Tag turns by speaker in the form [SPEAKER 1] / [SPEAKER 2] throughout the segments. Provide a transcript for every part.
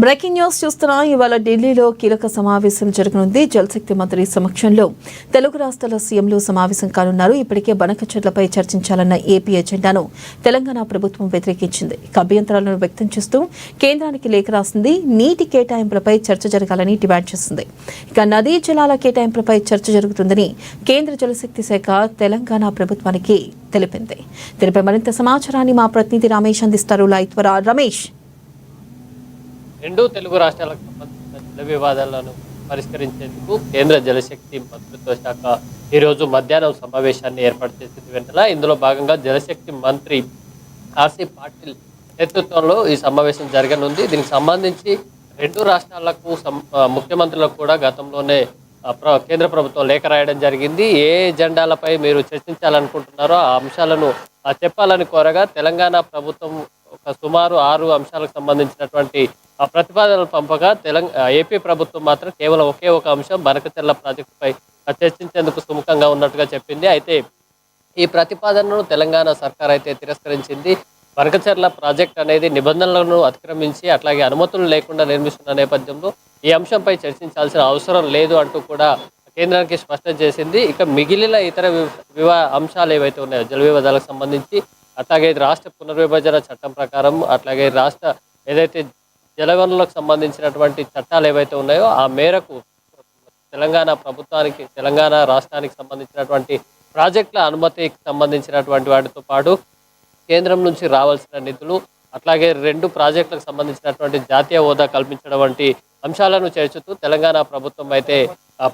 [SPEAKER 1] Breaking news చూస్తున్నాం. ఇవాళ ఢిల్లీలో కీలక సమావేశం జరగనుంది. జలశక్తి మంత్రి సమక్షంలో తెలుగు రాష్ట్రాల సీఎంలు సమావేశం కానున్నారు. ఇప్పటికే బనకచెర్లపై చర్చించాలన్న ఏపీ ఎజెండాను తెలంగాణ ప్రభుత్వం వ్యతిరేకించింది. అభ్యంతరాలను వ్యక్తం చేస్తూ కేంద్రానికి లేఖ రాసింది. నీటి కేటాయింపులపై చర్చ జరగాలని డిమాండ్ చేసింది. ఇక నదీ జలాల కేటాయింపులపై చర్చ జరుగుతుందని కేంద్ర జలశక్తి శాఖ తెలంగాణ ప్రభుత్వానికి తెలిపింది. దీనిపై మరింత సమాచారాన్ని మా ప్రతినిధి రమేష్ అందిస్తారు. లైవ్ ద్వారా రమేష్.
[SPEAKER 2] రెండు తెలుగు రాష్ట్రాలకు సంబంధించిన జల వివాదాలను పరిష్కరించేందుకు కేంద్ర జలశక్తి మంత్రిత్వ శాఖ ఈరోజు మధ్యాహ్నం సమావేశాన్ని ఏర్పాటు చేసింది. వెంటనే ఇందులో భాగంగా జలశక్తి మంత్రి ఆర్సీ పాటిల్ నేతృత్వంలో ఈ సమావేశం జరగనుంది. దీనికి సంబంధించి రెండు రాష్ట్రాలకు ముఖ్యమంత్రులకు కూడా గతంలోనే కేంద్ర ప్రభుత్వం లేఖ రాయడం జరిగింది. ఏ ఎజెండాలపై మీరు చర్చించాలనుకుంటున్నారో ఆ అంశాలను చెప్పాలని కోరగా తెలంగాణ ప్రభుత్వం ఒక సుమారు 6 అంశాలకు సంబంధించినటువంటి ప్రతిపాదనలు పంపగా ఏపీ ప్రభుత్వం మాత్రం కేవలం ఒకే ఒక అంశం బనకచెర్ల ప్రాజెక్టుపై చర్చించేందుకు సుముఖంగా ఉన్నట్టుగా చెప్పింది. అయితే ఈ ప్రతిపాదనను తెలంగాణ సర్కార్ అయితే తిరస్కరించింది. బనకచెర్ల ప్రాజెక్ట్ అనేది నిబంధనలను అతిక్రమించి అట్లాగే అనుమతులు లేకుండా నిర్మిస్తున్న నేపథ్యంలో ఈ అంశంపై చర్చించాల్సిన అవసరం లేదు అంటూ కూడా కేంద్రానికి స్పష్టం చేసింది. ఇక మిగిలిన ఇతర అంశాలు ఏవైతే ఉన్నాయో జల వివాదాలకు సంబంధించి అట్లాగే రాష్ట్ర పునర్విభజన చట్టం ప్రకారం అట్లాగే రాష్ట్ర ఏదైతే జలవనరులకు సంబంధించినటువంటి చట్టాలు ఏవైతే ఉన్నాయో ఆ మేరకు తెలంగాణ రాష్ట్రానికి సంబంధించినటువంటి ప్రాజెక్టుల అనుమతికి సంబంధించినటువంటి వాటితో పాటు కేంద్రం నుంచి రావాల్సిన నిధులు అట్లాగే 2 ప్రాజెక్టులకు సంబంధించినటువంటి జాతీయ హోదా కల్పించడం వంటి అంశాలను చేర్చుతూ తెలంగాణ ప్రభుత్వం అయితే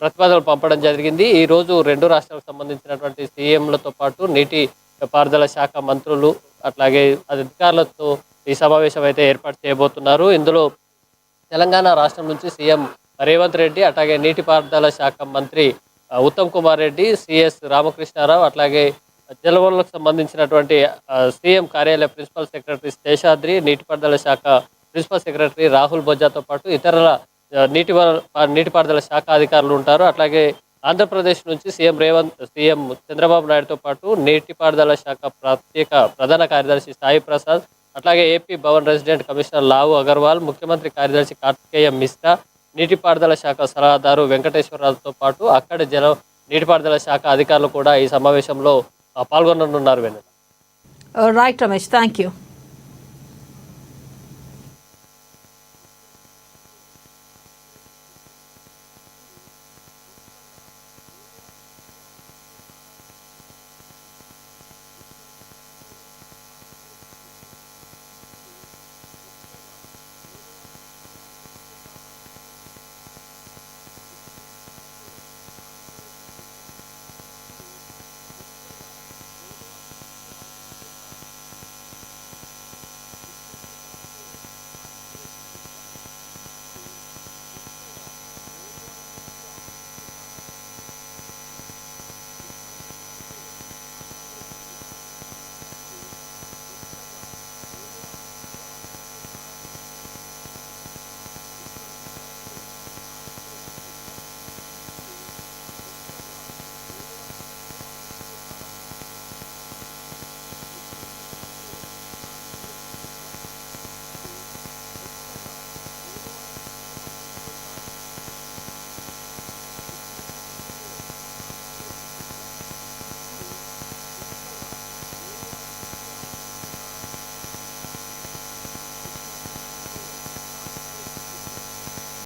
[SPEAKER 2] ప్రతిపాదనలు పంపడం జరిగింది. ఈ రోజు 2 రాష్ట్రాలకు సంబంధించినటువంటి సీఎంలతో పాటు నీటి పారుదల శాఖ మంత్రులు అట్లాగే అధికారులతో ఈ సమావేశం అయితే ఏర్పాటు చేయబోతున్నారు. ఇందులో తెలంగాణ రాష్ట్రం నుంచి సీఎం రేవంత్ రెడ్డి అట్లాగే నీటిపారుదల శాఖ మంత్రి ఉత్తమ్ కుమార్ రెడ్డి, సిఎస్ రామకృష్ణారావు అట్లాగే జలవనరులకు సంబంధించినటువంటి సీఎం కార్యాలయ ప్రిన్సిపల్ సెక్రటరీ శేషాద్రి, నీటిపారుదల శాఖ ప్రిన్సిపల్ సెక్రటరీ రాహుల్ బొజ్జాతో పాటు ఇతరుల నీటిపారుదల శాఖ అధికారులు ఉంటారు. అట్లాగే ఆంధ్రప్రదేశ్ నుంచి సీఎం చంద్రబాబు నాయుడుతో పాటు నీటిపారుదల శాఖ ప్రధాన కార్యదర్శి సాయి ప్రసాద్ అట్లాగే ఏపీ భవన్ రెసిడెంట్ కమిషనర్ లావు అగర్వాల్, ముఖ్యమంత్రి కార్యదర్శి కార్తికేయ మిశ్రా, నీటిపారుదల శాఖ సలహాదారు వెంకటేశ్వరరావుతో పాటు అక్కడి నీటిపారుదల శాఖ అధికారులు కూడా ఈ సమావేశంలో పాల్గొననున్నారు.
[SPEAKER 1] Right Ramesh, thank you.